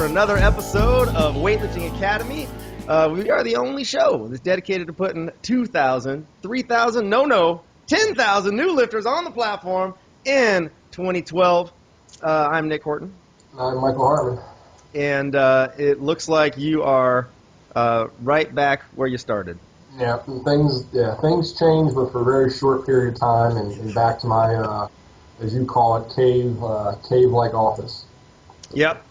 another episode of Weightlifting Academy. We are the only show that's dedicated to putting 2,000, 3,000, 10,000 new lifters on the platform in 2012. I'm Nick Horton. I'm Michael Hartman. And it looks like you are right back where you started. Yeah, things changed, but for a very short period of time, and back to my, as you call it, cave-like office. Yep.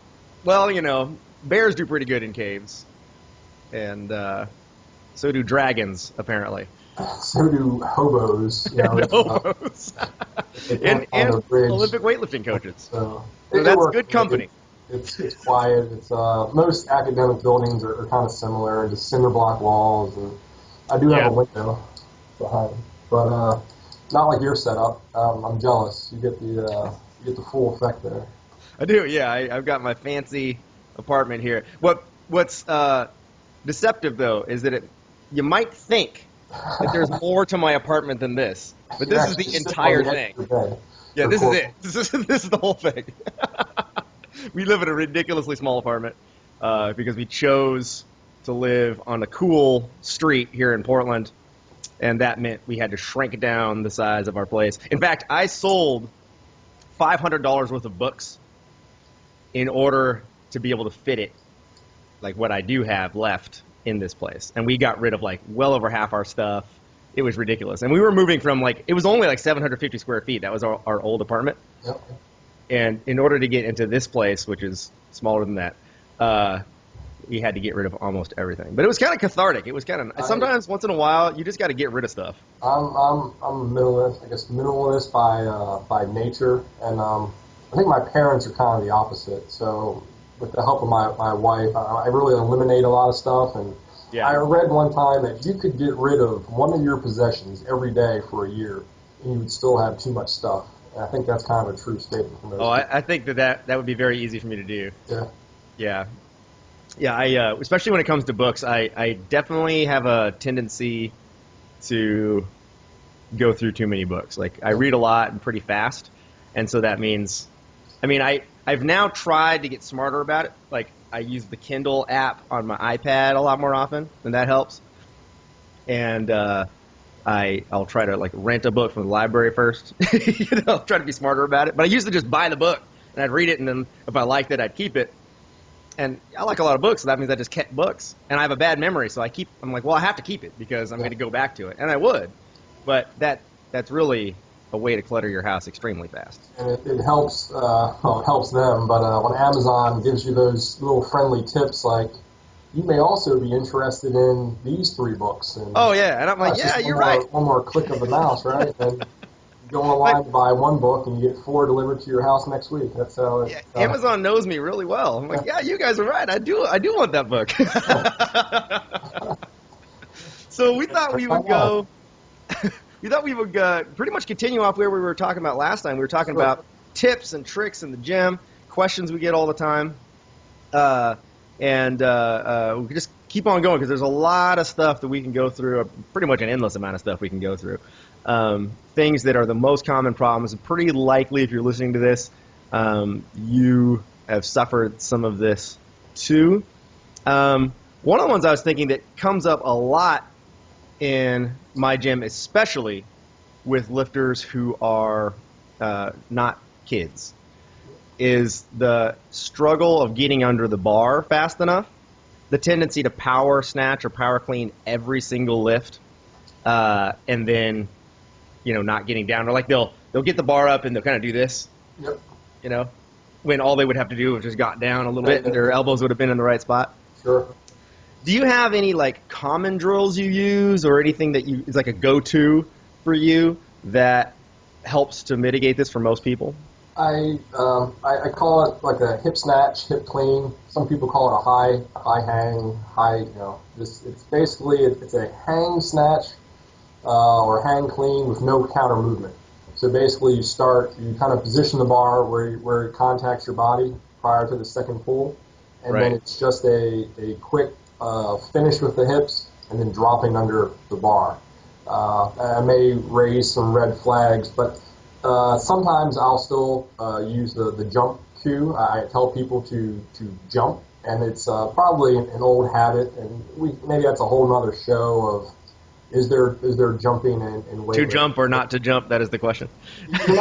Well, you know, bears do pretty good in caves, and so do dragons, apparently. So do hobos. You know, hobos. and Olympic weightlifting coaches. So that's good company. It's quiet. It's most academic buildings are kind of similar, just cinder block walls, and I do have a window behind, but not like your setup. I'm jealous. You get the full effect there. I do, yeah. I've got my fancy apartment here. What's deceptive though is that you might think that there's more to my apartment than this, but this is the entire thing. Yeah, this is it. This is the whole thing. We live in a ridiculously small apartment because we chose to live on a cool street here in Portland, and that meant we had to shrink down the size of our place. In fact, I sold $500 worth of books in order to be able to fit it, like what I do have left in this place. And we got rid of like well over half our stuff. It was ridiculous. And we were moving from it was only like 750 square feet. That was our old apartment. Yep. And in order to get into this place, which is smaller than that, we had to get rid of almost everything. But it was kind of cathartic. It was kind of, sometimes once in a while, you just got to get rid of stuff. I'm a minimalist, I guess minimalist by nature, and I think my parents are kind of the opposite. So with the help of my wife, I really eliminate a lot of stuff. And I read one time that you could get rid of one of your possessions every day for a year, and you would still have too much stuff. And I think that's kind of a true statement from those people. I think that would be very easy for me to do. Yeah. Yeah, I especially when it comes to books, I definitely have a tendency to go through too many books. Like, I read a lot and pretty fast, and so that means, I've now tried to get smarter about it. Like, I use the Kindle app on my iPad a lot more often, and that helps. And I'll try to rent a book from the library first. Try to be smarter about it. But I used to just buy the book, and I'd read it, and then if I liked it, I'd keep it. And I like a lot of books, so that means I just kept books. And I have a bad memory, so I'm like, well, I have to keep it because I'm going to go back to it. And I would. But that's really a way to clutter your house extremely fast. And it helps, it helps them, but when Amazon gives you those little friendly tips, like, you may also be interested in these 3 books. And and I'm like, yeah, you're right. One more click of the mouse, right? And go online to buy one book, and you get 4 delivered to your house next week. That's how it. Amazon knows me really well. I'm like, yeah, you guys are right. I do want that book. So we thought we would go. We thought we would pretty much continue off where we were talking about last time. We were talking about tips and tricks in the gym, questions we get all the time, and we could just keep on going because there's a lot of stuff that we can go through. Pretty much an endless amount of stuff we can go through. Things that are the most common problems. Pretty likely, if you're listening to this, you have suffered some of this too. One of the ones I was thinking that comes up a lot in my gym, especially with lifters who are not kids, is the struggle of getting under the bar fast enough, the tendency to power snatch or power clean every single lift, and then not getting down, or like they'll get the bar up and they'll kind of do this, when all they would have to do was just got down a little bit and their elbows would have been in the right spot. Sure. Do you have any common drills you use or anything that is like a go-to for you that helps to mitigate this for most people? I call it like a hip snatch, hip clean. Some people call it a high hang, it's basically it's a hang snatch or hang clean with no counter movement. So basically you kind of position the bar where it contacts your body prior to the second pull, and then it's just a quick finish with the hips and then dropping under the bar. I may raise some red flags, but sometimes I'll still use the jump cue. I tell people to jump And it's probably an old habit, and maybe that's a whole other show of is there jumping and weightlifting. To jump or not to jump, that is the question. You're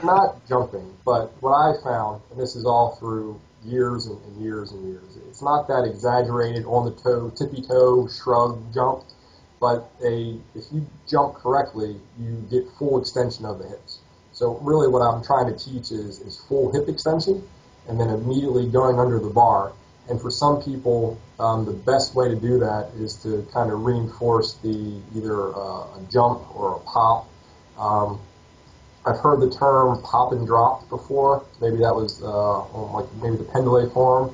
not jumping, but what I found, and this is all through years and years and years, it's not that exaggerated on the toe, tippy toe, shrug, jump, but if you jump correctly, you get full extension of the hips. So really what I'm trying to teach is full hip extension and then immediately going under the bar. And for some people, the best way to do that is to kind of reinforce either a jump or a pop. I've heard the term pop and drop before. Maybe that was on maybe the pendulum form.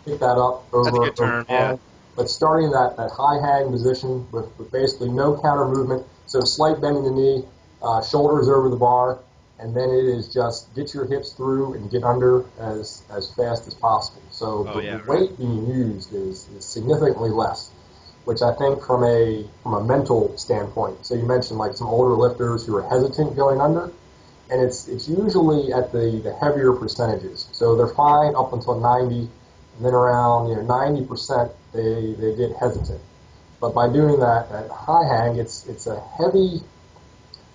Pick that up over. That's a good term, yeah. But starting that high hang position with basically no counter movement, so slight bend in the knee, shoulders over the bar, and then it is just get your hips through and get under as fast as possible. So the weight being used is significantly less, which I think from a mental standpoint. So you mentioned like some older lifters who are hesitant going under, and it's usually at the heavier percentages. So they're fine up until 90, and then around 90% they get hesitant. But by doing that high hang, it's a heavy.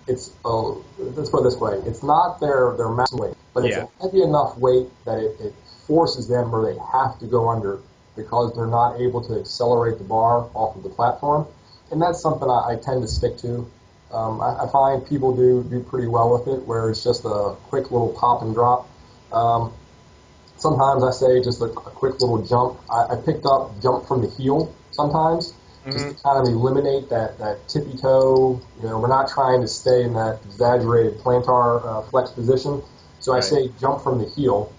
Let's put it this way: it's not their maximum weight, but it's a heavy enough weight that it forces them where they have to go under because they're not able to accelerate the bar off of the platform, and that's something I tend to stick to. I find people do pretty well with it, where it's just a quick little pop and drop. Sometimes I say just a quick little jump. I picked up jump from the heel sometimes. Just to kind of eliminate that tippy toe. We're not trying to stay in that exaggerated plantar flex position. So I say jump from the heel.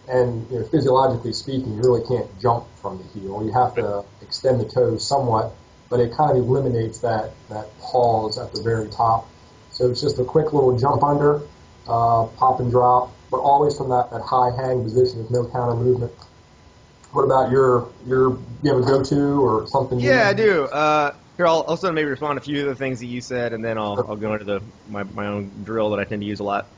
And physiologically speaking, you really can't jump from the heel. You have to extend the toes somewhat, but it kind of eliminates that pause at the very top. So it's just a quick little jump under, pop and drop, but always from that high hang position with no counter movement. What about you have a go-to or something? Yeah, I do. Here, I'll also maybe respond to a few of the things that you said, and then I'll go into my own drill that I tend to use a lot.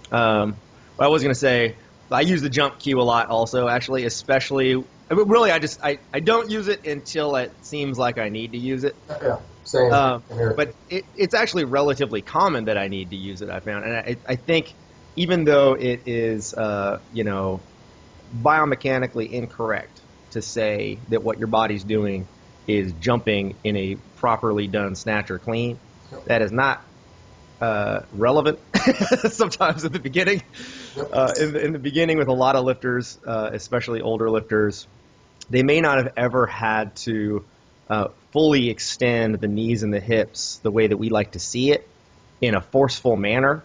But I was going to say, I use the jump cue a lot also, actually, especially, really, I don't use it until it seems like I need to use it. Yeah, same. But it's actually relatively common that I need to use it, I found. And I think even though it is, biomechanically incorrect to say that what your body's doing is jumping in a properly done snatch or clean. Yep. That is not relevant sometimes at the beginning. Yep. In the beginning with a lot of lifters, especially older lifters, they may not have ever had to fully extend the knees and the hips the way that we like to see it in a forceful manner,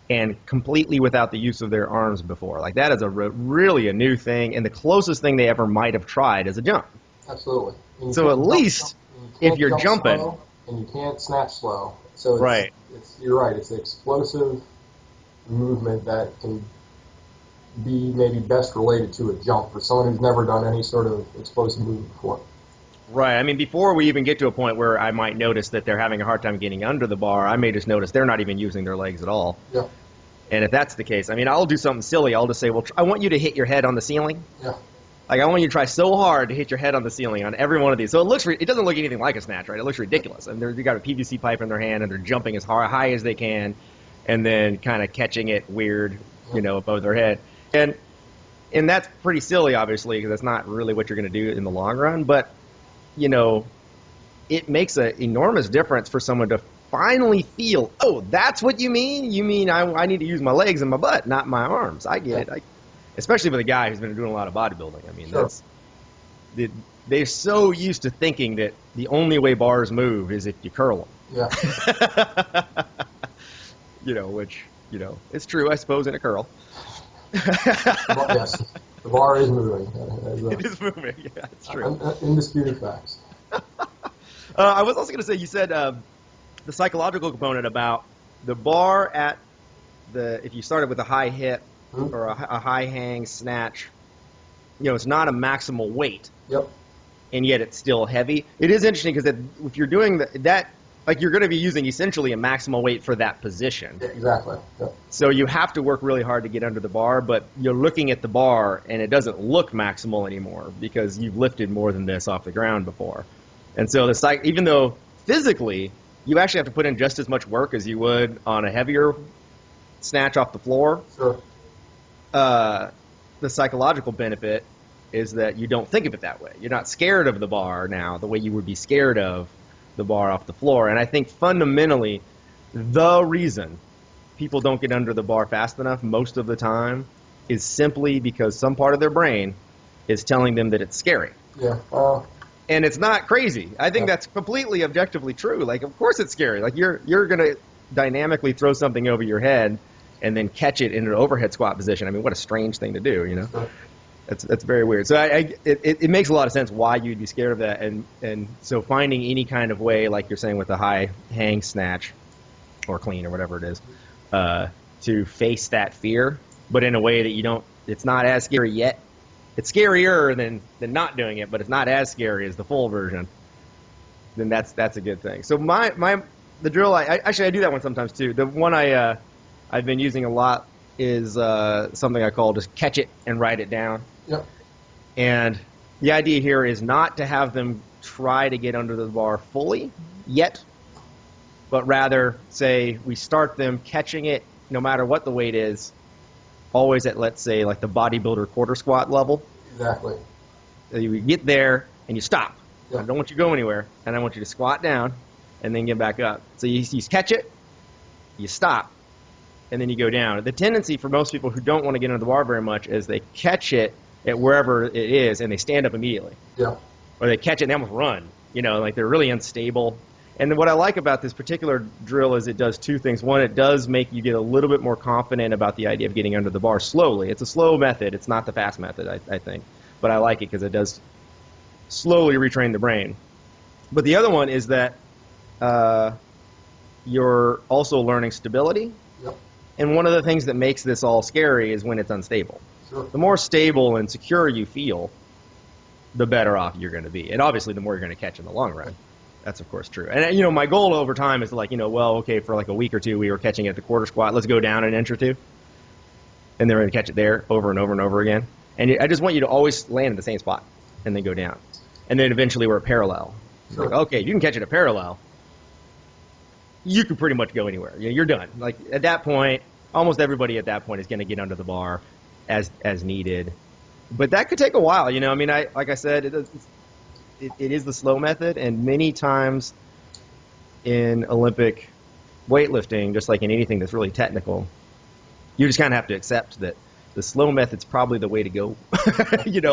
and completely without the use of their arms before. Like that is really a new thing, and the closest thing they ever might have tried is a jump. Absolutely. So at least if you're jumping, slow, and you can't snatch slow. So you're right. It's an explosive movement that can be maybe best related to a jump for someone who's never done any sort of explosive movement before. Right. I mean, before we even get to a point where I might notice that they're having a hard time getting under the bar, I may just notice they're not even using their legs at all. Yeah. And if that's the case, I mean, I'll do something silly. I'll just say, well, I want you to hit your head on the ceiling. Yeah. Like, I want you to try so hard to hit your head on the ceiling on every one of these. So it doesn't look anything like a snatch, right? It looks ridiculous. And they got a PVC pipe in their hand, and they're jumping as high as they can, and then kind of catching it weird, above their head. And that's pretty silly, obviously, because that's not really what you're going to do in the long run. But it makes an enormous difference for someone to finally feel, oh, that's what you mean? You mean I need to use my legs and my butt, not my arms. I get it. Especially with a guy who's been doing a lot of bodybuilding. I mean, they're so used to thinking that the only way bars move is if you curl them. Yeah. Which, it's true, I suppose, in a curl. Yes, the bar is moving. It is moving, yeah, it's true. Undisputed facts. I was also going to say, you said the psychological component about the bar if you started with a high hip or a high hang snatch, it's not a maximal weight. Yep. And yet it's still heavy. It is interesting because if you're doing that, like you're going to be using essentially a maximal weight for that position. Yeah, exactly. Yeah. So you have to work really hard to get under the bar, but you're looking at the bar and it doesn't look maximal anymore because you've lifted more than this off the ground before. And so even though physically you actually have to put in just as much work as you would on a heavier snatch off the floor, Sure. The psychological benefit is that you don't think of it that way. You're not scared of the bar now the way you would be scared of the bar off the floor. And I think fundamentally the reason people don't get under the bar fast enough most of the time is simply because some part of their brain is telling them that it's scary. Yeah. And it's not crazy. I think that's completely objectively true. Like, of course it's scary. Like, you're going to dynamically throw something over your head and then catch it in an overhead squat position. I mean, what a strange thing to do, you know? Sure. That's very weird. So it makes a lot of sense why you'd be scared of that. And so finding any kind of way, like you're saying with the high hang snatch or clean or whatever it is, to face that fear, but in a way that it's not as scary yet. It's scarier than not doing it, but it's not as scary as the full version. Then that's a good thing. So the drill, I do that one sometimes too. The one I've been using a lot is something I call just catch it and write it down. Yep. And the idea here is not to have them try to get under the bar fully yet, but rather say we start them catching it no matter what the weight is, always at, let's say, like the bodybuilder quarter squat level. Exactly. So you get there and you stop. Yep. I don't want you to go anywhere, and I want you to squat down and then get back up. So you catch it, you stop, and then you go down. The tendency for most people who don't want to get under the bar very much is they catch it at wherever it is and they stand up immediately. Yeah. Or they catch it and they almost run. Like they're really unstable. And what I like about this particular drill is it does two things. One, it does make you get a little bit more confident about the idea of getting under the bar slowly. It's a slow method. It's not the fast method, I think. But I like it because it does slowly retrain the brain. But the other one is that you're also learning stability. Yep. And one of the things that makes this all scary is when it's unstable. Sure. The more stable and secure you feel, the better off you're going to be. And obviously, the more you're going to catch in the long run. That's, of course, true. And, my goal over time is like, okay, for like a week or two, we were catching at the quarter squat. Let's go down an inch or two. And then we're going to catch it there over and over and over again. And I just want you to always land in the same spot and then go down. And then eventually we're parallel. Sure. Like, okay, you can catch it at parallel. You can pretty much go anywhere. You're done. Like, at that point, almost everybody at that point is going to get under the bar as needed. But that could take a while, like I said, it is the slow method, and many times in Olympic weightlifting, just like in anything that's really technical, you just kind of have to accept that the slow method's probably the way to go.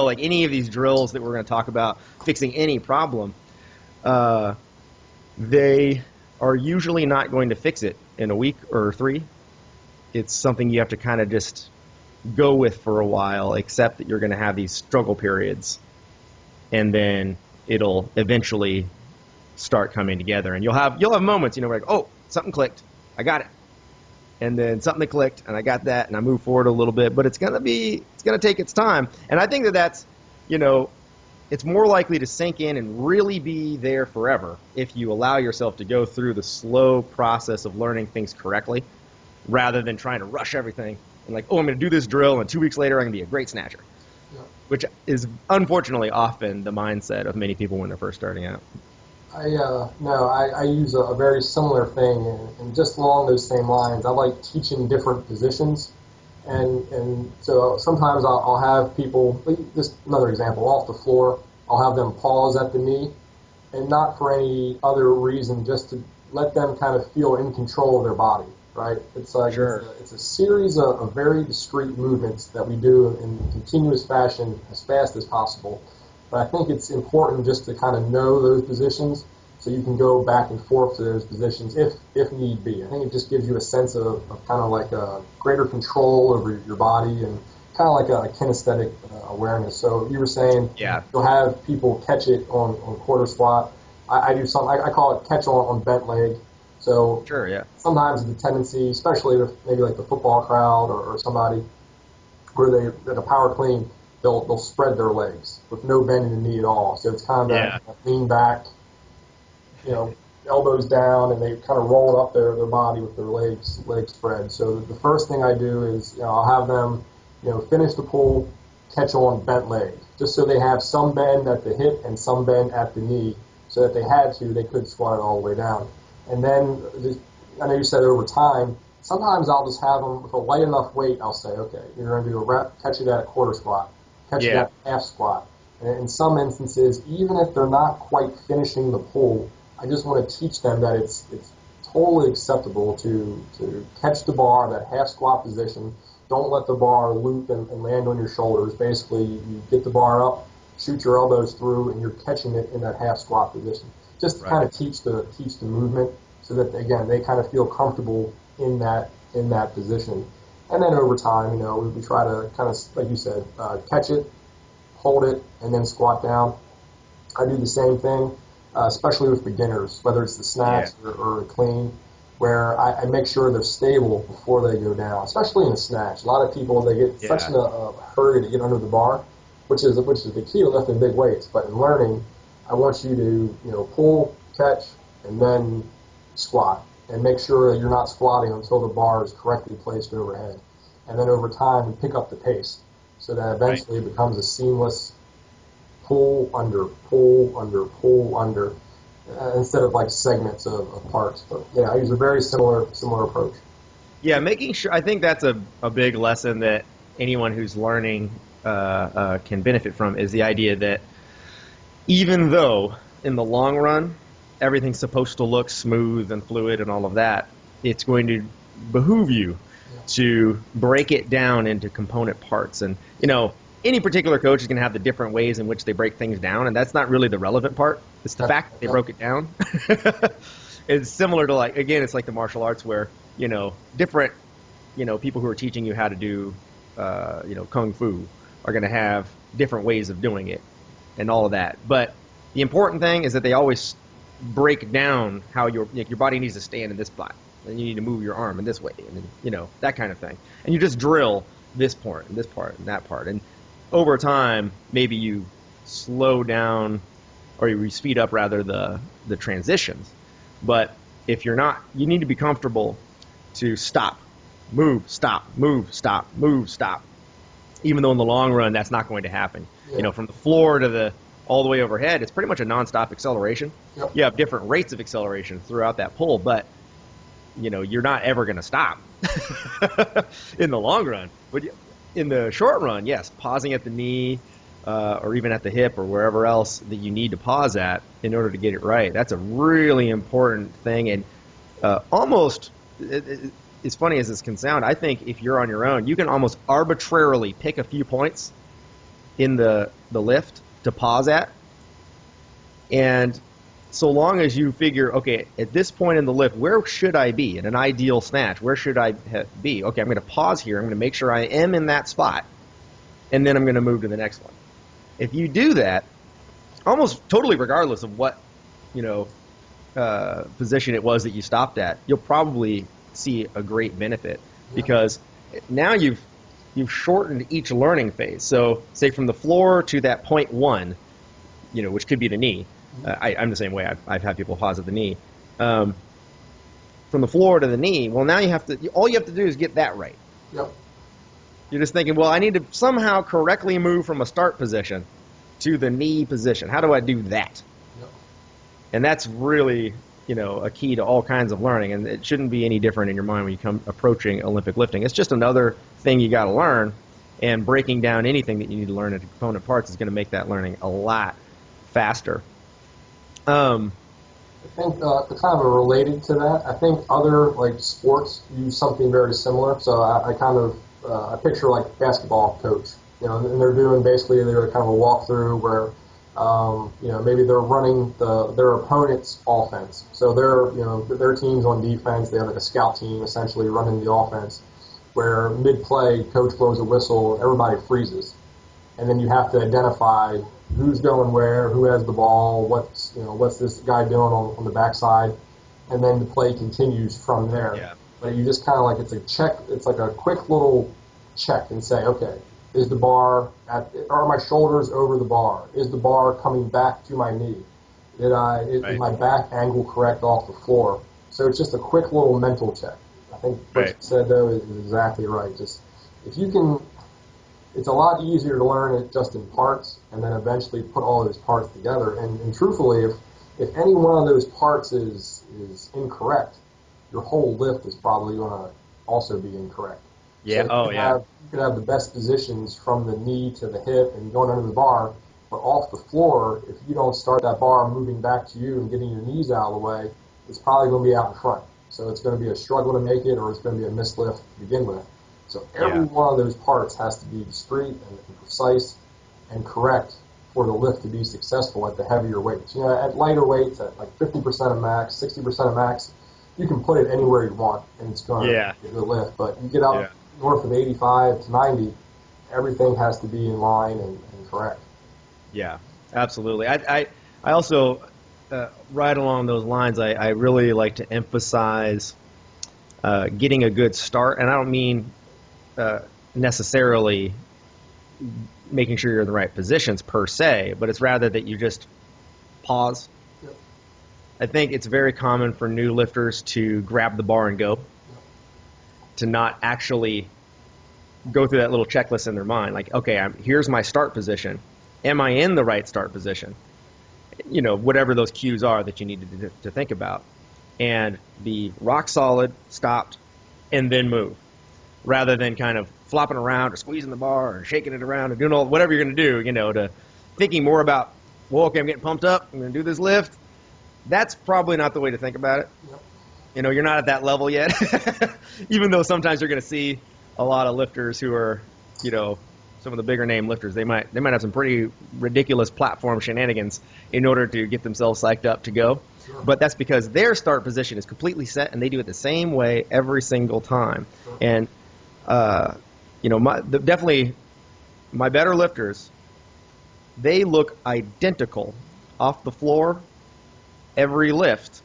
Like any of these drills that we're going to talk about, fixing any problem, they are usually not going to fix it in a week or 3. It's something you have to kind of just go with for a while, accept that you're going to have these struggle periods, and then it'll eventually start coming together. And you'll have moments, where like, oh, something clicked, I got it. And then something clicked, and I got that, and I moved forward a little bit. But it's going to take its time. And I think that's, it's more likely to sink in and really be there forever if you allow yourself to go through the slow process of learning things correctly, rather than trying to rush everything and like, oh, I'm going to do this drill, and 2 weeks later I'm going to be a great snatcher. Yeah. Which is unfortunately often the mindset of many people when they're first starting out. I use a very similar thing, and just along those same lines, I like teaching different positions, and so sometimes I'll have people, just another example, off the floor, I'll have them pause at the knee, and not for any other reason, just to let them kind of feel in control of their body, right? It's like, sure. It's a series of very discrete movements that we do in continuous fashion as fast as possible. But I think it's important just to kind of know those positions so you can go back and forth to those positions if need be. I think it just gives you a sense of kind of like a greater control over your body and kind of like a kinesthetic awareness. So you were saying you'll have people catch it on quarter squat. I do something, I call it catch on bent leg. So sure, yeah. Sometimes the tendency, especially with maybe like the football crowd or somebody, where they at a power clean, they'll spread their legs with no bend in the knee at all. So it's kind of lean back, elbows down, and they kind of roll up their body with their legs spread. So the first thing I do is, I'll have them, finish the pull, catch on bent leg, just so they have some bend at the hip and some bend at the knee, so that they had to, they could squat it all the way down. And then, I know you said over time, sometimes I'll just have them with a light enough weight. I'll say, okay, you're going to do a rep, catch it at a quarter squat, catch it at half squat. And in some instances, even if they're not quite finishing the pull, I just want to teach them that it's totally acceptable to catch the bar, that half squat position. Don't let the bar loop and land on your shoulders. Basically, you get the bar up, shoot your elbows through, and you're catching it in that half squat position. Just to kind of teach the movement, so that again they kind of feel comfortable in that position. And then over time, we try to kind of, like you said, catch it, hold it, and then squat down. I do the same thing, especially with beginners, whether it's the snatch or a clean, where I make sure they're stable before they go down, especially in the snatch. A lot of people, they get such in a hurry to get under the bar, which is the key to lifting big weights. But in learning, I want you to pull, catch, and then squat, and make sure that you're not squatting until the bar is correctly placed overhead. And then over time, pick up the pace, so that eventually it becomes a seamless pull, under, instead of like segments of parts. But I use a very similar approach. Yeah, making sure, I think that's a big lesson that anyone who's learning can benefit from, is the idea that even though in the long run everything's supposed to look smooth and fluid and all of that, it's going to behoove you to break it down into component parts. And any particular coach is going to have the different ways in which they break things down, and that's not really the relevant part. It's the fact that they broke it down. It's similar to, like, again, it's like the martial arts where, different, people who are teaching you how to do, kung fu are going to have different ways of doing it and all of that. But the important thing is that they always break down how your body needs to stand in this spot, and you need to move your arm in this way, and then, that kind of thing. And you just drill this part and this part and that part, and over time maybe you slow down, or you speed up rather, the transitions. But if you're not, you need to be comfortable to stop, move, stop, move, stop, move, stop, even though in the long run that's not going to happen. From the floor to all the way overhead, it's pretty much a non-stop acceleration. You have different rates of acceleration throughout that pull, but you're not ever going to stop in the long run. But in the short run, yes, pausing at the knee, or even at the hip, or wherever else that you need to pause at in order to get it right. That's a really important thing. And almost, as funny as this can sound, I think if you're on your own, you can almost arbitrarily pick a few points in the lift to pause at. And so long as you figure, okay, at this point in the lift, where should I be in an ideal snatch? Where should I be? Okay, I'm going to pause here. I'm going to make sure I am in that spot, and then I'm going to move to the next one. If you do that, almost totally regardless of what position it was that you stopped at, you'll probably see a great benefit, because now you've shortened each learning phase. So say from the floor to that point one, which could be the knee. I'm the same way. I've had people pause at the knee. From the floor to the knee, well, now all you have to do is get that right. Yep. You're just thinking, well, I need to somehow correctly move from a start position to the knee position. How do I do that? Yep. And that's really, a key to all kinds of learning, and it shouldn't be any different in your mind when you come approaching Olympic lifting. It's just another thing you got to learn, and breaking down anything that you need to learn into component parts is going to make that learning a lot faster. I think kind of related to that, I think other sports use something very similar. So I kind of I picture like basketball coach, and they're doing basically kind of a walkthrough where maybe they're running their opponent's offense. So their team's on defense. They have like a scout team essentially running the offense, where mid-play coach blows a whistle, everybody freezes, and then you have to identify who's going where, who has the ball, what's this guy doing on the backside, and then the play continues from there. Yeah. But you just kind of it's a check. It's like a quick little check and say, okay, is the bar are my shoulders over the bar? Is the bar coming back to my knee? Is my back angle correct off the floor? So it's just a quick little mental check. I think what you said, though, is exactly right. Just if you can, it's a lot easier to learn it just in parts and then eventually put all those parts together. And truthfully, if any one of those parts is incorrect, your whole lift is probably going to also be incorrect. Yeah. So you could have the best positions from the knee to the hip and going under the bar, but off the floor, if you don't start that bar moving back to you and getting your knees out of the way, it's probably going to be out in front. So it's going to be a struggle to make it, or it's going to be a mislift to begin with. So every one of those parts has to be discrete and precise and correct for the lift to be successful at the heavier weights. You know, at lighter weights, at like 50% of max, 60% of max, you can put it anywhere you want, and it's going to get the lift. But you get out north of 85 to 90, everything has to be in line and correct. Yeah, absolutely. I also, right along those lines, I really like to emphasize getting a good start. And I don't mean necessarily making sure you're in the right positions per se, but it's rather that you just pause. Yep. I think it's very common for new lifters to grab the bar and go, to not actually go through that little checklist in their mind. Like, okay, here's my start position. Am I in the right start position? You know, whatever those cues are that you need to think about. And be rock solid, stopped, and then move. Rather than kind of flopping around or squeezing the bar or shaking it around or doing whatever you're going to do, you know, to thinking more about, well, okay, I'm getting pumped up, I'm going to do this lift. That's probably not the way to think about it. Yep. You know, you're not at that level yet. Even though sometimes you're going to see a lot of lifters who are, you know, some of the bigger name lifters, they might have some pretty ridiculous platform shenanigans in order to get themselves psyched up to go. Sure. But that's because their start position is completely set and they do it the same way every single time. Sure. And you know, definitely my better lifters, they look identical off the floor every lift,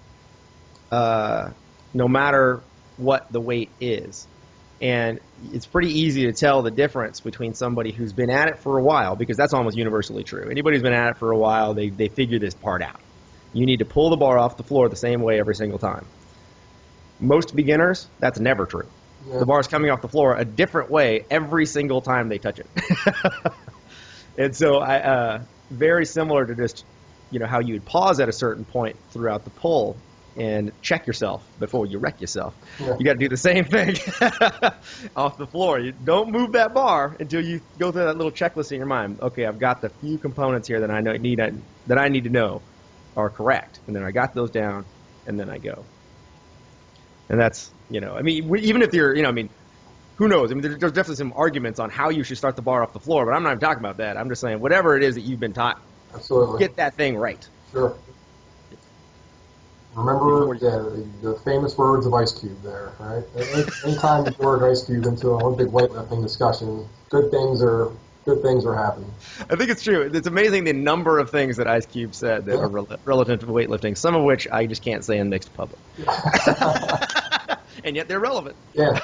no matter what the weight is. And it's pretty easy to tell the difference between somebody who's been at it for a while, because that's almost universally true. Anybody who's been at it for a while, they figure this part out. You need to pull the bar off the floor the same way every single time. Most beginners, that's never true. Yeah. The bar's coming off the floor a different way every single time they touch it. And so very similar to just, you know, how you would pause at a certain point throughout the pull and check yourself before you wreck yourself. Yeah. You got to do the same thing off the floor. You don't move that bar until you go through that little checklist in your mind. Okay, I've got the few components here that I need to know are correct, and then I got those down, and then I go. And that's, you know, I mean, even if you're, you know, I mean, who knows? I mean, there's definitely some arguments on how you should start the bar off the floor, but I'm not even talking about that. I'm just saying whatever it is that you've been taught, Absolutely. get that thing right. Sure. Remember the famous words of Ice Cube there, right? Anytime you throw an Ice Cube into an Olympic weightlifting discussion, good things are happening. I think it's true. It's amazing the number of things that Ice Cube said that are relative to weightlifting, some of which I just can't say in mixed public. And yet they're relevant. Yeah.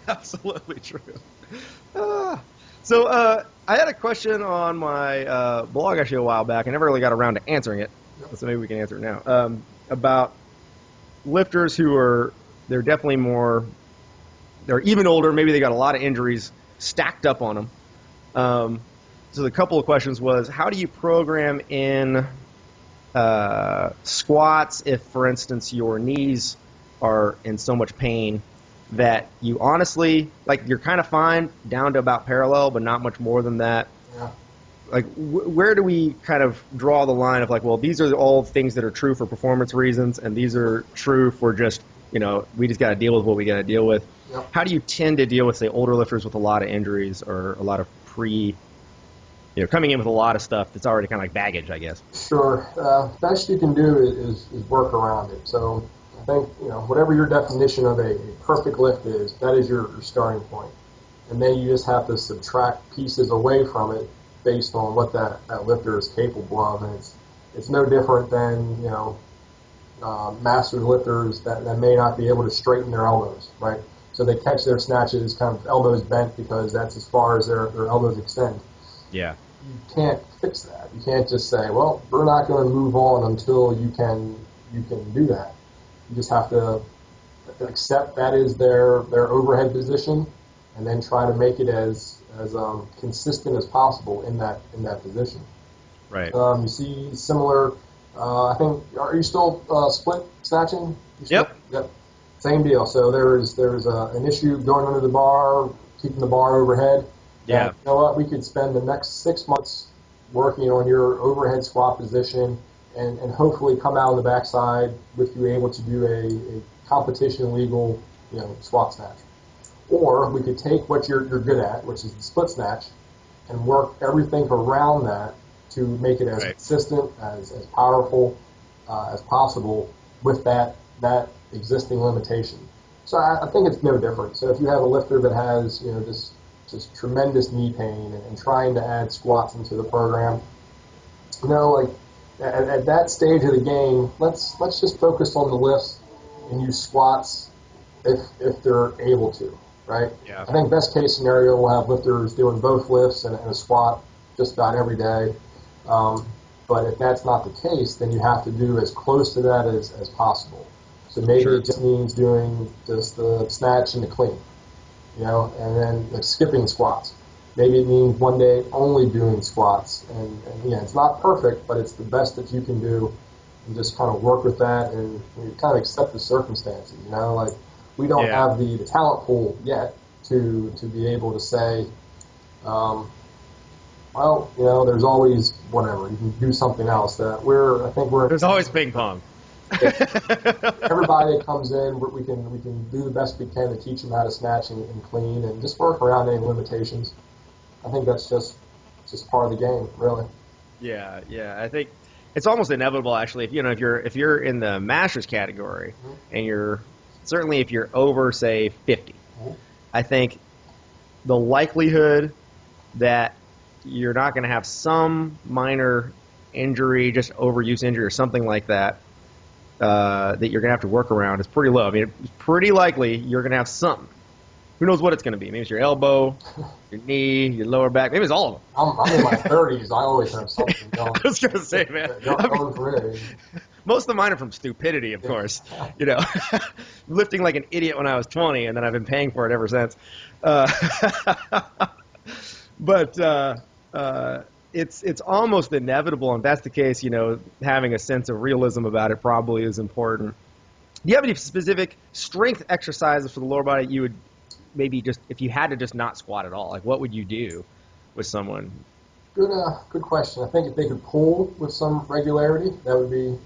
Absolutely true. So I had a question on my blog actually a while back. I never really got around to answering it, so maybe we can answer it now. About lifters they're definitely they're even older. Maybe they got a lot of injuries stacked up on them. So the couple of questions was, how do you program in squats if, for instance, your knees are in so much pain that you honestly, like, you're kind of fine down to about parallel, but not much more than that. Yeah. Like, where do we kind of draw the line of, like, well, these are all things that are true for performance reasons, and these are true for just, you know, we just got to deal with what we got to deal with. Yep. How do you tend to deal with, say, older lifters with a lot of injuries or a lot of coming in with a lot of stuff that's already kind of like baggage, I guess? Sure. Best you can do is work around it. So I think, you know, whatever your definition of a perfect lift is, that is your starting point. And then you just have to subtract pieces away from it based on what that lifter is capable of. And it's no different than, you know, master lifters that may not be able to straighten their elbows, right? So they catch their snatches kind of elbows bent because that's as far as their elbows extend. Yeah. you can't fix that. You can't just say, well, we're not going to move on until you can do that. You just have to accept that is their overhead position, and then try to make it as consistent as possible in that position. Right. You see similar. I think. Are you still split snatching? Yep. Yep. Same deal. So there's an issue going under the bar, keeping the bar overhead. Yeah. You know what? We could spend the next 6 months working on your overhead squat position, and hopefully come out on the backside with you able to do a competition legal, squat snatch. Or we could take what you're good at, which is the split snatch, and work everything around that to make it as consistent, as powerful as possible with that existing limitation. So I think it's no different. So if you have a lifter that has just tremendous knee pain and trying to add squats into the program, like at that stage of the game, let's just focus on the lifts and use squats if they're able to, right? Yeah. I think best case scenario, we'll have lifters doing both lifts and a squat just about every day. But if that's not the case, then you have to do as close to that as possible. So maybe it just means doing just the snatch and the clean, and then like skipping squats. Maybe it means one day only doing squats. And it's not perfect, but it's the best that you can do, and just kind of work with that and kind of accept the circumstances. Like we don't have the talent pool yet to be able to say, well, there's always whatever. You can do something else. There's always ping pong. Everybody that comes in, we can do the best we can to teach them how to snatch and clean, and just work around any limitations. I think that's just part of the game, really. Yeah. I think it's almost inevitable, actually. If you're in the masters category, and if you're over, say, 50, I think the likelihood that you're not going to have some minor injury, just overuse injury or something like that, that you're going to have to work around is pretty low. I mean, it's pretty likely you're going to have something. Who knows what it's going to be? Maybe it's your elbow, your knee, your lower back. Maybe it's all of them. I'm in my 30s. I always have something going. I was going to say, man. Most of mine are from stupidity, of course. Lifting like an idiot when I was 20, and then I've been paying for it ever since. But it's almost inevitable, and if that's the case, having a sense of realism about it probably is important. Do you have any specific strength exercises for the lower body you would maybe just, if you had to just not squat at all, like what would you do with someone? Good question. I think if they could pull with some regularity, that would be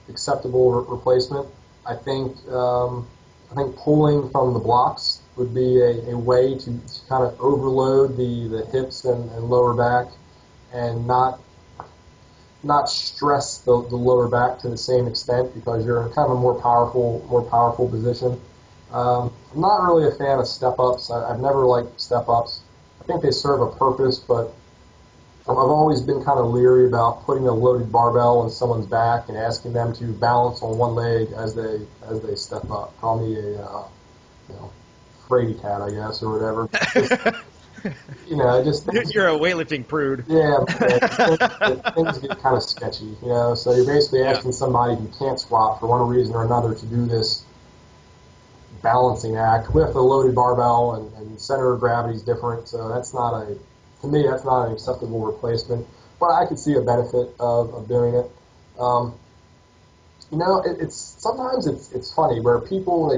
acceptable replacement. I think pulling from the blocks would be a way to kind of overload the hips and lower back, and not stress the lower back to the same extent, because you're in kind of a more powerful position. I'm not really a fan of step-ups. I've never liked step-ups. I think they serve a purpose, but I've always been kind of leery about putting a loaded barbell on someone's back and asking them to balance on one leg as they step up. Call me a fraidy cat, I guess, or whatever. You're a weightlifting prude. Yeah, things get kind of sketchy, So you're basically asking somebody who can't squat for one reason or another to do this balancing act with a loaded barbell, and center of gravity is different, so to me that's not an acceptable replacement. But I could see a benefit of doing it. Sometimes it's funny where people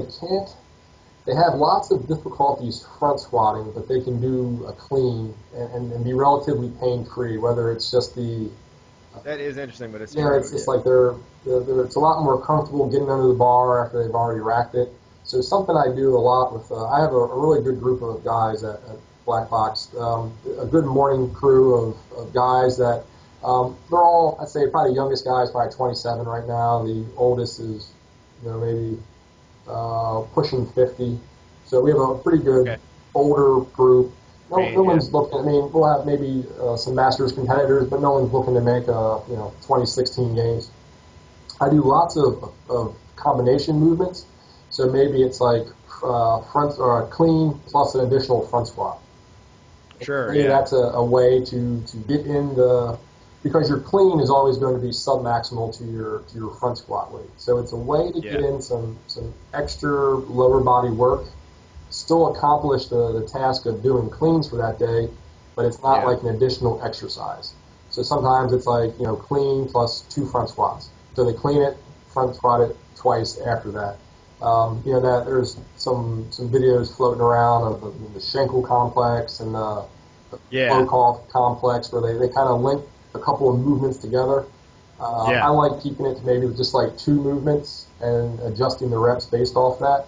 they have lots of difficulties front squatting, but they can do a clean and be relatively pain-free, whether it's just that is interesting, but it's it's just like it's a lot more comfortable getting under the bar after they've already racked it. So something I do a lot with, I have a really good group of guys at Black Box, a good morning crew of guys that they're all, I'd say probably the youngest guy is probably 27 right now. The oldest is maybe pushing 50. So we have a pretty good older group. No one's looking. I mean, we'll have maybe some Masters competitors, but no one's looking to make 2016 games. I do lots of combination movements. So maybe it's like front or clean plus an additional front squat. Sure, Maybe yeah. that's a way to get in the, because your clean is always going to be sub-maximal to your front squat weight. So it's a way to get in some extra lower body work, still accomplish the task of doing cleans for that day, but it's not like an additional exercise. So sometimes it's like, clean plus 2 front squats. So they clean it, front squat it twice after that. That there's some videos floating around of the Schenkel complex and the Volkov complex where they kind of link a couple of movements together. I like keeping it to maybe just like 2 movements and adjusting the reps based off that.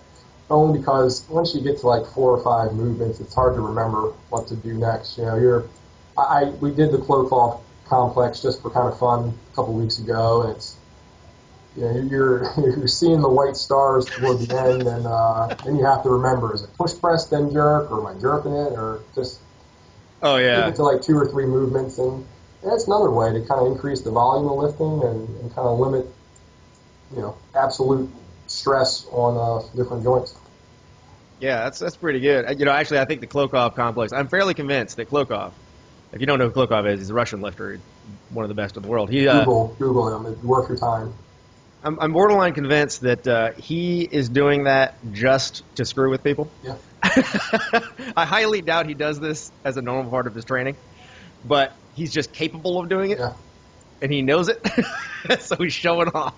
Only because once you get to like 4 or 5 movements, it's hard to remember what to do next. We did the Volkov complex just for kind of fun a couple weeks ago, and it's you're seeing the white stars toward the end, and then you have to remember, is it push press then jerk, or am I jerking it, or just get to like 2 or 3 movements, and that's another way to kind of increase the volume of lifting and kind of limit absolute stress on different joints. Yeah, that's pretty good. Actually, I think the Klokov complex, I'm fairly convinced that Klokov, if you don't know who Klokov is, he's a Russian lifter, one of the best in the world. Google him. It's worth your time. I'm borderline convinced that he is doing that just to screw with people. Yeah. I highly doubt he does this as a normal part of his training, but he's just capable of doing it, and he knows it, so he's showing off,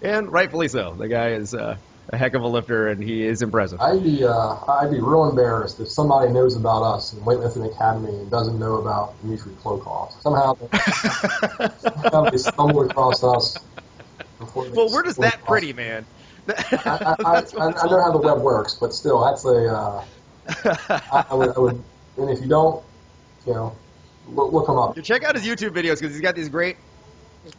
and rightfully so. The guy is a heck of a lifter, and he is impressive. I'd be real embarrassed if somebody knows about us in Weightlifting Academy and doesn't know about Dmitry Klokov. Somehow they stumbled across us. Well, we're just that pretty, man. I know how the web works, but still, that's I would, and if you don't, look him up. Check out his YouTube videos because he's got these great.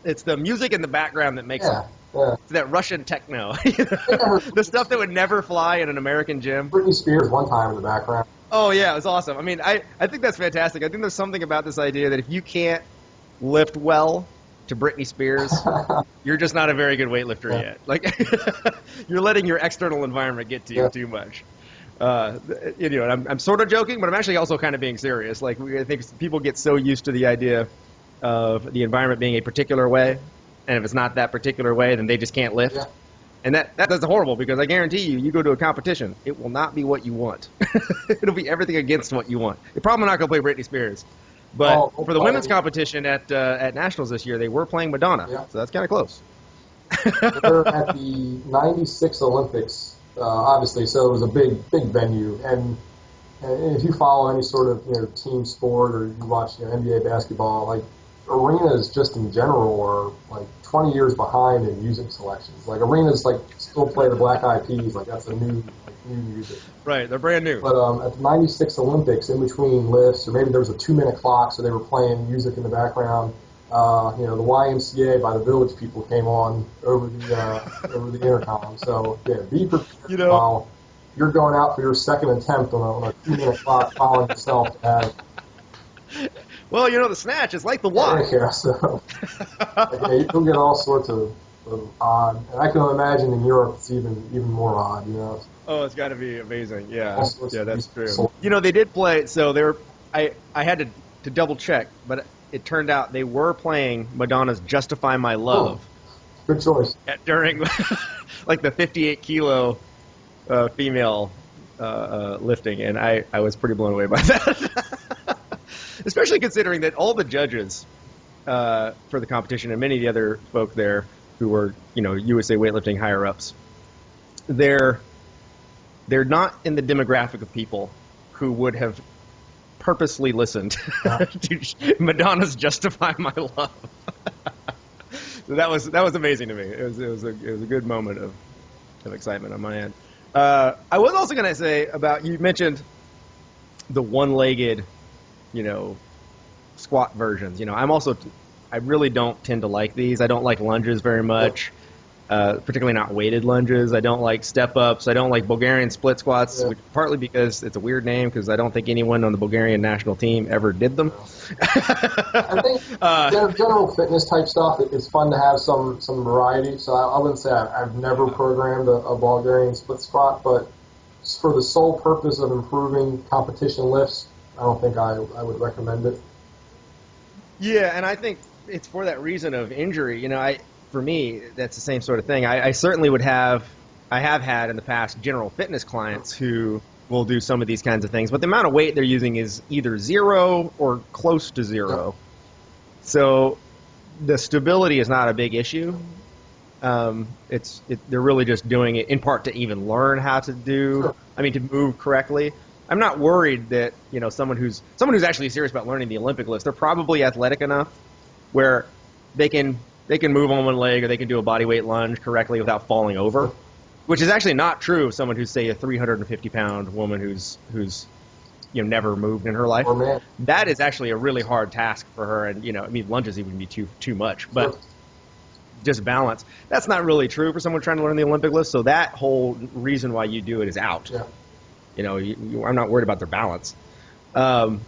It's the music in the background that makes it. Yeah. It's that Russian techno. The stuff that would never fly in an American gym. Britney Spears one time in the background. Oh, yeah, it was awesome. I mean, I think that's fantastic. I think there's something about this idea that if you can't lift well to Britney Spears, you're just not a very good weightlifter yet. Like, you're letting your external environment get to you too much. I'm sort of joking, but I'm actually also kind of being serious. Like, I think people get so used to the idea of the environment being a particular way, and if it's not that particular way, then they just can't lift. Yeah. And that's horrible, because I guarantee you go to a competition, it will not be what you want. It'll be everything against what you want. You're probably not going to play Britney Spears. But for the women's competition at Nationals this year, they were playing Madonna, so that's kind of close. They're at the 96 Olympics, obviously, so it was a big venue. And if you follow any sort of team sport, or you watch NBA basketball, like arenas just in general are like 20 years behind in music selections. Like arenas still play the Black Eyed Peas, like that's a new music. Right, they're brand new. But at the 96 Olympics, in between lifts, or maybe there was a 2-minute clock, so they were playing music in the background. The YMCA by the Village People came on over the intercom. So be prepared while you're going out for your second attempt on a 2-minute clock, following yourself to have. Well, the snatch is like the walk. Yeah, so you'll get all sorts of odd. And I can imagine in Europe it's even more odd, Oh, it's got to be amazing. Yeah, that's true. They did play. So I had to double check, but it turned out they were playing Madonna's "Justify My Love." Oh, good choice. During like the 58 kilo female lifting, and I was pretty blown away by that. Especially considering that all the judges for the competition and many of the other folk there who were, USA weightlifting higher ups, they're not in the demographic of people who would have purposely listened to Madonna's "Justify My Love." So that was amazing to me. It was a good moment of excitement on my end. I was also going to say about, you mentioned the one-legged, squat versions. I really don't tend to like these. I don't like lunges very much, particularly not weighted lunges. I don't like step-ups. I don't like Bulgarian split squats, which, partly because it's a weird name, because I don't think anyone on the Bulgarian national team ever did them. I think general fitness type stuff, it's fun to have some variety. So I wouldn't say I've never programmed a Bulgarian split squat, but for the sole purpose of improving competition lifts, don't think I would recommend it. Yeah, and I think it's for that reason of injury. For me, that's the same sort of thing. I certainly I have had in the past general fitness clients who will do some of these kinds of things, but the amount of weight they're using is either zero or close to zero. So the stability is not a big issue. They're really just doing it in part to even learn how to to move correctly. I'm not worried that, someone who's actually serious about learning the Olympic list, they're probably athletic enough where they can move on one leg or they can do a body weight lunge correctly without falling over, which is actually not true of someone who's, say, a 350-pound woman who's never moved in her life. That is actually a really hard task for her, and lunges even be too much, but just balance. That's not really true for someone trying to learn the Olympic list. So that whole reason why you do it is out. Yeah. I'm not worried about their balance. And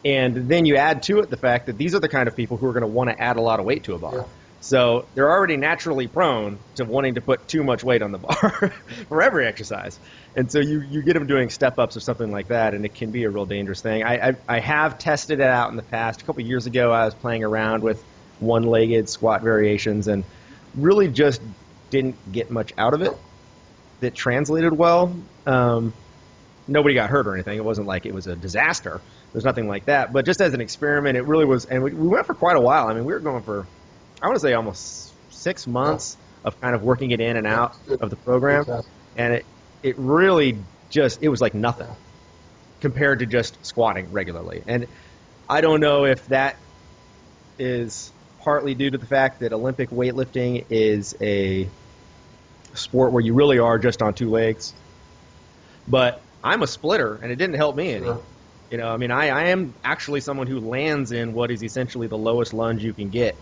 then you add to it the fact that these are the kind of people who are going to want to add a lot of weight to a bar. Yeah. So they're already naturally prone to wanting to put too much weight on the bar for every exercise. And so you get them doing step-ups or something like that, and it can be a real dangerous thing. I have tested it out in the past. A couple of years ago, I was playing around with one-legged squat variations and really just didn't get much out of it that translated well. Nobody got hurt or anything. It wasn't like it was a disaster. There's nothing like that. But just as an experiment, it really was. And we went for quite a while. I mean, we were going for, I want to say, almost 6 months of kind of working it in and out of the program. And it really just, it was like nothing compared to just squatting regularly. And I don't know if that is partly due to the fact that Olympic weightlifting is a sport where you really are just on 2 legs. But I'm a splitter, and it didn't help me any. I am actually someone who lands in what is essentially the lowest lunge you can get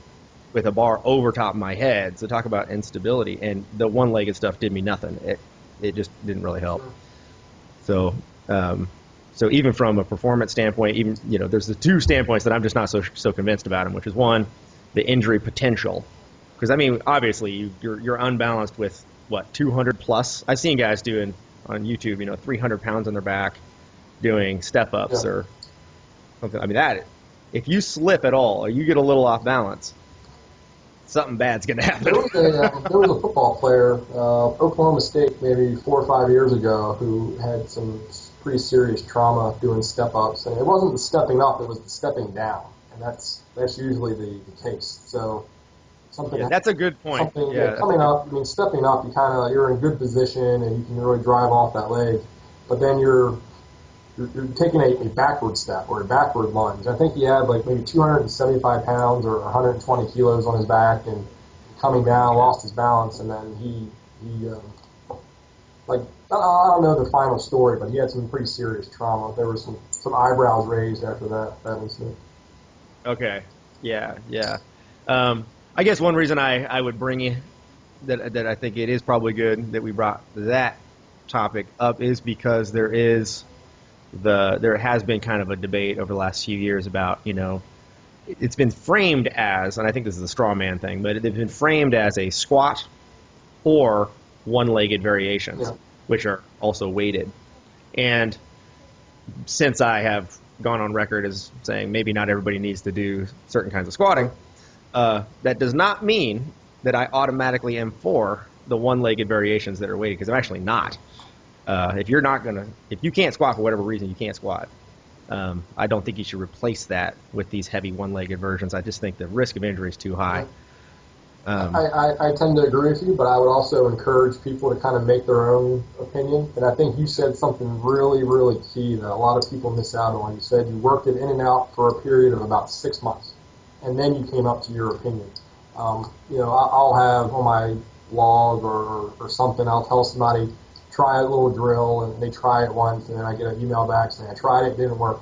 with a bar over top of my head. So talk about instability. And the one-legged stuff did me nothing. It just didn't really help. So even from a performance standpoint, there's the 2 standpoints that I'm just not so convinced about them, which is one, the injury potential. Because, obviously, you're unbalanced with, 200 plus? I've seen guys doing on YouTube, 300 pounds on their back doing step-ups or something. That, if you slip at all or you get a little off balance, something bad's going to happen. There was a football player, Oklahoma State, maybe 4 or 5 years ago, who had some pretty serious trauma doing step-ups. And it wasn't the stepping up, it was the stepping down. And that's usually the case. So that's a good point. Coming up, stepping up, you're in good position and you can really drive off that leg. But then you're taking a backward step or a backward lunge. I think he had maybe 275 pounds or 120 kilos on his back, and coming down, lost his balance, and then he I don't know the final story, but he had some pretty serious trauma. There were some eyebrows raised after that incident. Okay. Yeah. I guess one reason I would bring you that I think it is probably good that we brought that topic up is because there has been kind of a debate over the last few years about, it's been framed as, and I think this is a straw man thing, but it's been framed as a squat or one-legged variations, which are also weighted. And since I have gone on record as saying maybe not everybody needs to do certain kinds of squatting, that does not mean that I automatically am for the one-legged variations that are weighted, because I'm actually not. If you can't squat for whatever reason, you can't squat. I don't think you should replace that with these heavy one-legged versions. I just think the risk of injury is too high. I tend to agree with you, but I would also encourage people to kind of make their own opinion. And I think you said something really, really key that a lot of people miss out on. You said you worked it in and out for a period of about 6 months, and then you came up to your opinion. I'll have on my blog or something, I'll tell somebody, try a little drill, and they try it once, and then I get an email back saying, I tried it, didn't work.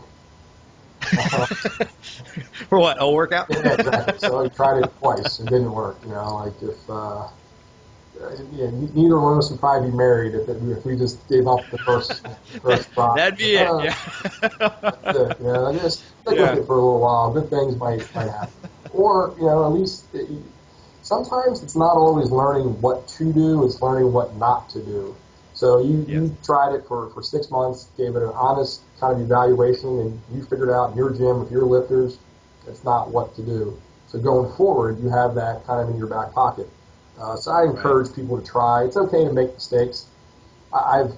For what, a workout? Yeah, exactly. So I tried it twice, and didn't work. Neither one of us would probably be married if we just gave up the first spot. That'd be it, yeah. That's it. Just stick with it for a little while. Good things might happen. Or, at least sometimes it's not always learning what to do, it's learning what not to do. So you, Yes. you tried it for 6 months, gave it an honest kind of evaluation, and you figured out in your gym with your lifters, it's not what to do. So going forward, you have that kind of in your back pocket. So I encourage people to try. It's okay to make mistakes. I've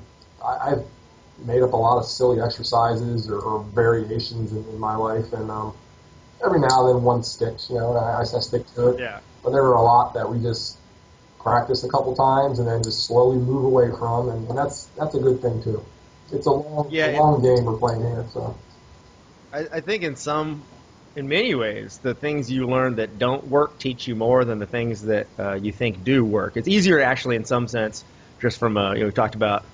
made up a lot of silly exercises or variations in my life, and every now and then one sticks, and I stick to it. Yeah. But there were a lot that we just practice a couple times and then just slowly move away from, and that's a good thing too. It's a long game we're playing here. So I think in many ways, the things you learn that don't work teach you more than the things that you think do work. It's easier actually in some sense, just from we talked about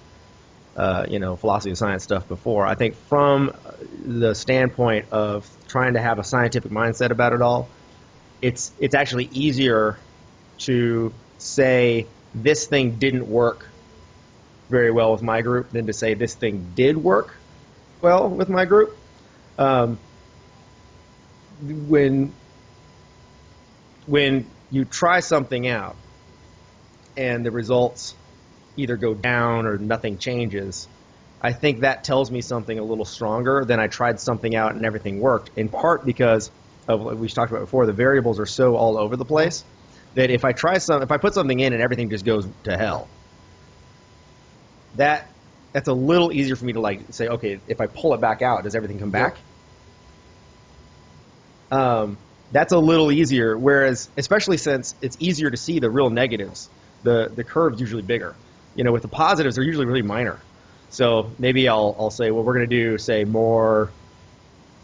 philosophy of science stuff before. I think from the standpoint of trying to have a scientific mindset about it all, it's actually easier to say this thing didn't work very well with my group than to say this thing did work well with my group. When you try something out and the results either go down or nothing changes, I think that tells me something a little stronger than I tried something out and everything worked, in part because of what we talked about before. The variables are so all over the place that if I put something in and everything just goes to hell, that's a little easier for me to say, okay, if I pull it back out, does everything come back? That's a little easier, whereas especially since it's easier to see the real negatives, the curve's usually bigger. With the positives, they're usually really minor. So maybe I'll say, well, we're going to do, say, more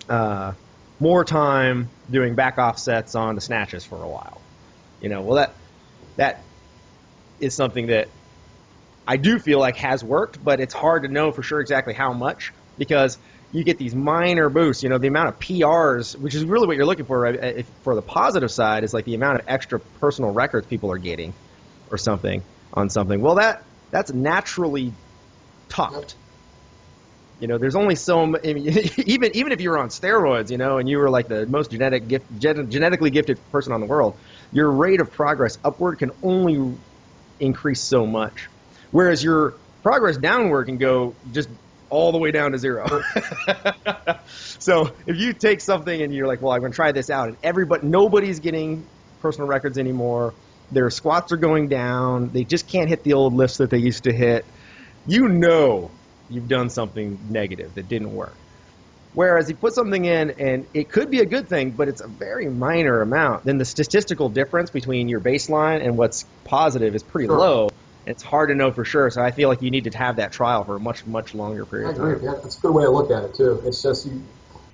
time doing back offsets on the snatches for a while. Well, that is something that I do feel like has worked, but it's hard to know for sure exactly how much, because you get these minor boosts. The amount of PRs, which is really what you're looking for, right? For the positive side, is like the amount of extra personal records people are getting or something on something. Well, that's naturally topped. There's only even if you were on steroids, and you were like the most genetically gifted person on the world, your rate of progress upward can only increase so much, whereas your progress downward can go just all the way down to zero. So if you take something and you're like, well, I'm going to try this out, and nobody's getting personal records anymore, their squats are going down, they just can't hit the old lifts that they used to hit, you've done something negative that didn't work. Whereas you put something in and it could be a good thing, but it's a very minor amount, then the statistical difference between your baseline and what's positive is pretty low. And it's hard to know for sure. So I feel like you need to have that trial for a much, much longer period of time. I agree. Yeah, that's a good way to look at it too. It's just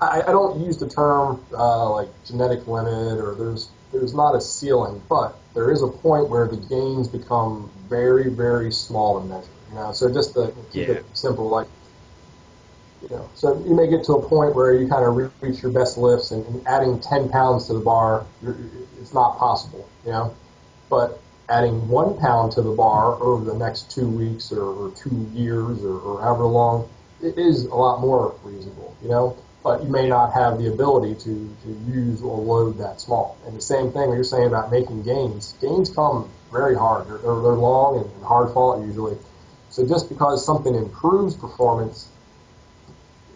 I don't use the term like genetic limit, or there's not a ceiling, but there is a point where the gains become very, very small in measure. So just to keep it simple, so you may get to a point where you kind of reach your best lifts, and adding 10 pounds to the bar, it's not possible, But adding 1 pound to the bar over the next 2 weeks or 2 years or however long, it is a lot more reasonable, But you may not have the ability to use or load that small. And the same thing when you're saying about making gains. Gains come very hard. They're long and hard fought usually. So just because something improves performance,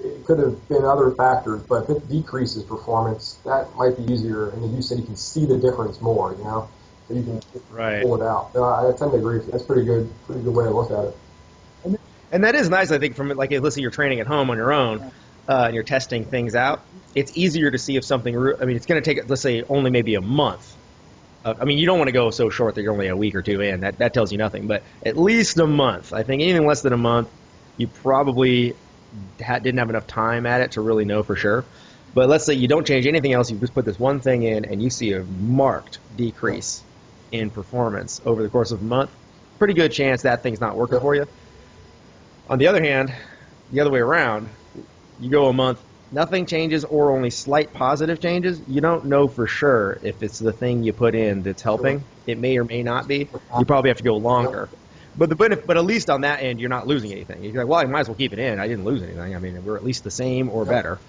it could have been other factors, but if it decreases performance, that might be easier. And as you said, you can see the difference more, So you can pull it out. I tend to agree with you. That's pretty good way to look at it. And that is nice, I think, from like, let's say you're training at home on your own, and you're testing things out. It's easier to see if something, it's going to take, let's say, only maybe a month. You don't want to go so short that you're only a week or two in. That tells you nothing. But at least a month. I think anything less than a month, you probably didn't have enough time at it to really know for sure. But let's say you don't change anything else. You just put this one thing in, and you see a marked decrease in performance over the course of a month. Pretty good chance that thing's not working for you. On the other hand, the other way around, you go a month, nothing changes or only slight positive changes. You don't know for sure if it's the thing you put in that's helping. It may or may not be. You probably have to go longer. But at least on that end, you're not losing anything. You're like, well, I might as well keep it in. I didn't lose anything. We're at least the same or better.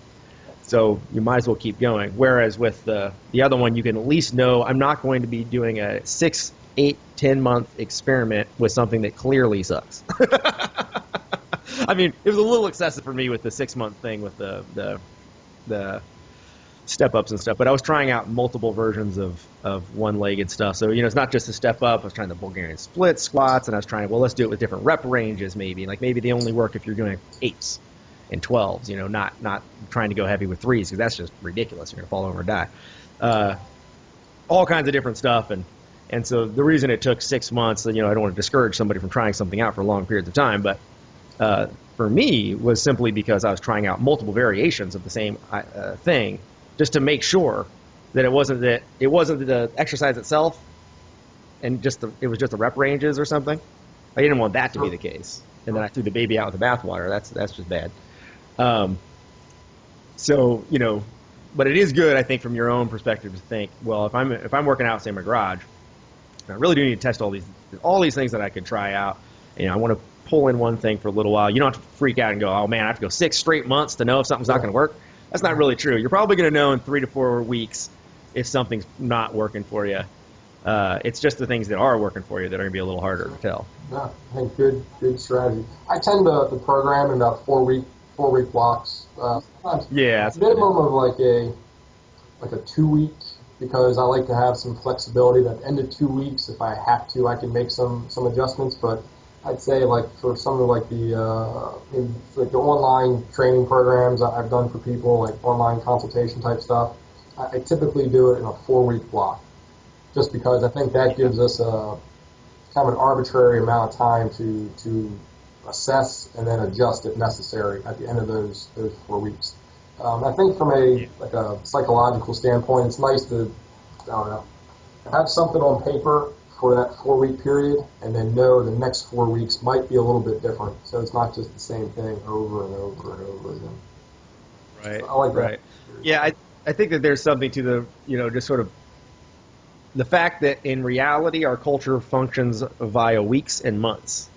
So you might as well keep going. Whereas with the other one, you can at least know I'm not going to be doing a 6 8-10 month experiment with something that clearly sucks. I mean, it was a little excessive for me with the 6 month thing with the step ups and stuff, but I was trying out multiple versions of one-legged stuff. So, it's not just a step up. I was trying the Bulgarian split squats, and I was trying, well, let's do it with different rep ranges maybe. Like maybe they only work if you're doing 8s and 12s, not trying to go heavy with 3s, because that's just ridiculous. You're going to fall over and die. All kinds of different stuff. And so the reason it took 6 months, I don't want to discourage somebody from trying something out for long periods of time, but for me was simply because I was trying out multiple variations of the same thing, just to make sure that it wasn't the exercise itself, and it was just the rep ranges or something. I didn't want that to be the case, and then I threw the baby out with the bathwater. That's just bad. So but it is good, I think, from your own perspective to think, well, if I'm working out, say in my garage, I really do need to test all these things that I could try out. I want to pull in one thing for a little while. You don't have to freak out and go, oh man, I have to go 6 straight months to know if something's not going to work. That's not really true. You're probably going to know in 3 to 4 weeks if something's not working for you. It's just the things that are working for you that are going to be a little harder to tell. Yeah, I think good strategy. I tend to program in about 4 week blocks. Yeah, minimum of like a 2 week, because I like to have some flexibility. At the end of 2 weeks, if I have to, I can make some adjustments. But I'd say like for some of like the online training programs I've done for people, like online consultation type stuff, I typically do it in a 4 week block, just because I think that gives us a kind of an arbitrary amount of time to assess and then adjust if necessary at the end of those 4 weeks. I think from a psychological standpoint, it's nice to, have something on paper for that 4 week period, and then know the next 4 weeks might be a little bit different. So it's not just the same thing over and over and over again. Right. So I like that. Right. Yeah, I think that there's something to the, just sort of the fact that in reality our culture functions via weeks and months,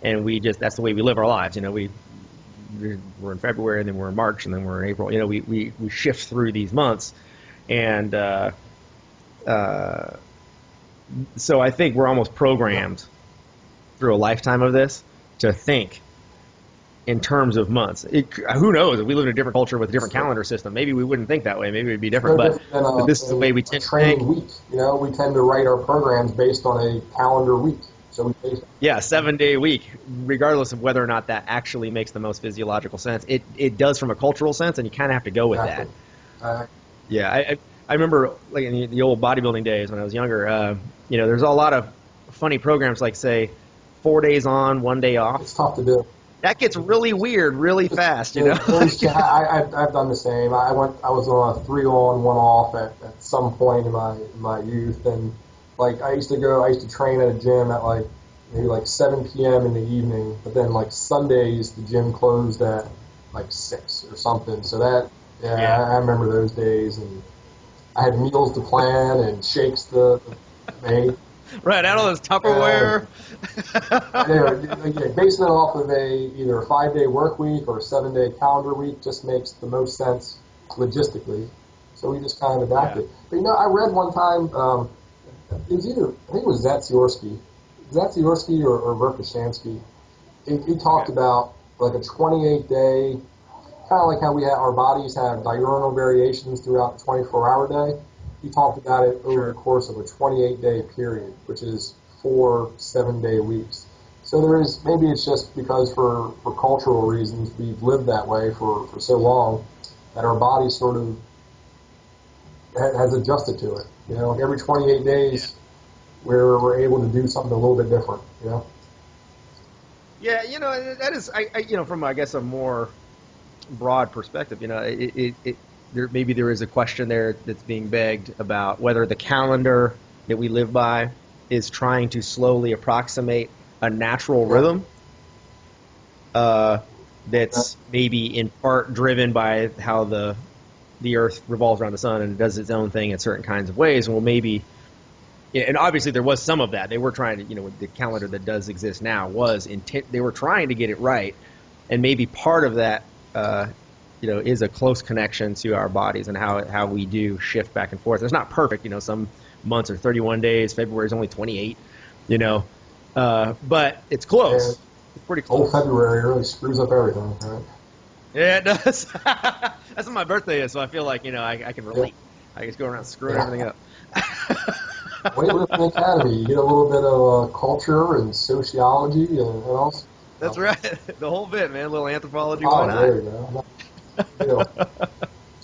and that's the way we live our lives. We're in February, and then we're in March, and then we're in April. We shift through these months, and so I think we're almost programmed through a lifetime of this to think in terms of months. Who knows? If we live in a different culture with a different calendar system, maybe we wouldn't think that way. Maybe it'd be different. But this is the way we tend to think. Week. We tend to write our programs based on a calendar week. So 7-day week, regardless of whether or not that actually makes the most physiological sense. It does from a cultural sense, and you kind of have to go with that. Yeah, I remember like in the old bodybuilding days when I was younger. There's a lot of funny programs like, say, 4 days on, 1 day off. It's tough to do. That gets really weird really fast, I've done the same. I was on a 3 on, 1 off at some point in my youth, and like I used to train at a gym at like maybe like 7 p.m. in the evening, but then like Sundays the gym closed at like 6 or something. So I remember those days, and I had meals to plan and shakes to make. Right, out all this Tupperware. Basing it off of either a 5-day work week or a 7-day calendar week just makes the most sense logistically. So we just kind of adapted. But I read one time, it was I think it was Zatsiorsky or Verkhoshansky. He talked about like a 28-day, kind of like how our bodies have diurnal variations throughout the 24-hour day. He talked about it over the course of a 28-day period, which is 4 7-day weeks. So maybe it's just because for cultural reasons we've lived that way for so long that our body sort of has adjusted to it. Every 28 days we're able to do something a little bit different. Yeah, that is from I guess a more broad perspective. Maybe there is a question there that's being begged about whether the calendar that we live by is trying to slowly approximate a natural rhythm that's maybe in part driven by how the Earth revolves around the sun and does its own thing in certain kinds of ways. And and obviously there was some of that. They were trying to, the calendar that does exist now was they were trying to get it right, and maybe part of that is a close connection to our bodies and how we do shift back and forth. It's not perfect. Some months are 31 days. February is only 28. You know, but it's close. And It's pretty old close. February really screws up everything, right? Yeah, it does. That's when my birthday is, so I feel like, you know, I can relate. I just go around screwing Yeah. everything up. Weightlifting Academy, you get a little bit of culture and sociology and also That's right. The whole bit, man. A little anthropology. Why college. not? There you go. You know,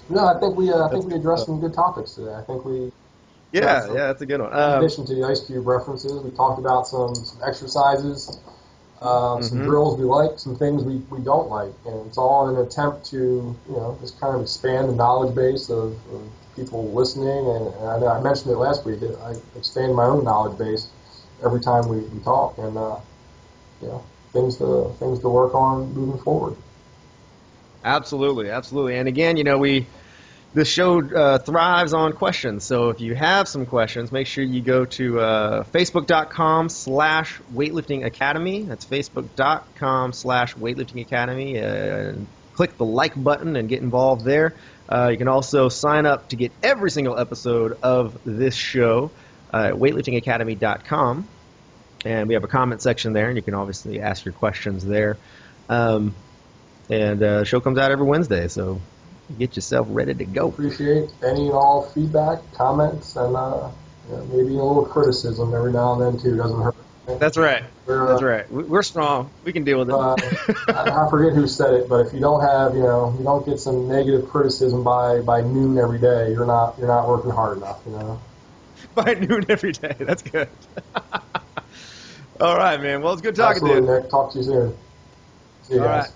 no, I That's think we good addressed stuff. some good topics today. I think we got Yeah, some, yeah, that's a good one. in addition to the ice cube references, we talked about some exercises, some Mm-hmm. drills we like, some things we don't like, and it's all in an attempt to, you know, just kind of expand the knowledge base of people listening. And I know I mentioned it last week. I expand my own knowledge base every time we talk, and you know, things to work on moving forward. Absolutely, absolutely. And again, you know, this show thrives on questions. So if you have some questions, make sure you go to facebook.com/weightlifting academy. That's facebook.com/weightlifting academy. And click the like button and get involved there. You can also sign up to get every single episode of this show at weightliftingacademy.com. And we have a comment section there, and you can obviously ask your questions there. Um, and the show comes out every Wednesday, so get yourself ready to We go. appreciate any and all feedback, comments, and you know, maybe a little criticism every now and then too. Doesn't hurt. That's right. We're, That's right. We're strong. We can deal with it. I forget who said it, but if you don't have, you know, you don't get some negative criticism by noon every day, you're not working hard enough, you know. By noon every day. That's good. All right, man. Well, it's good talking to Absolutely, you. Nick. Talk to you soon. See you All right. guys.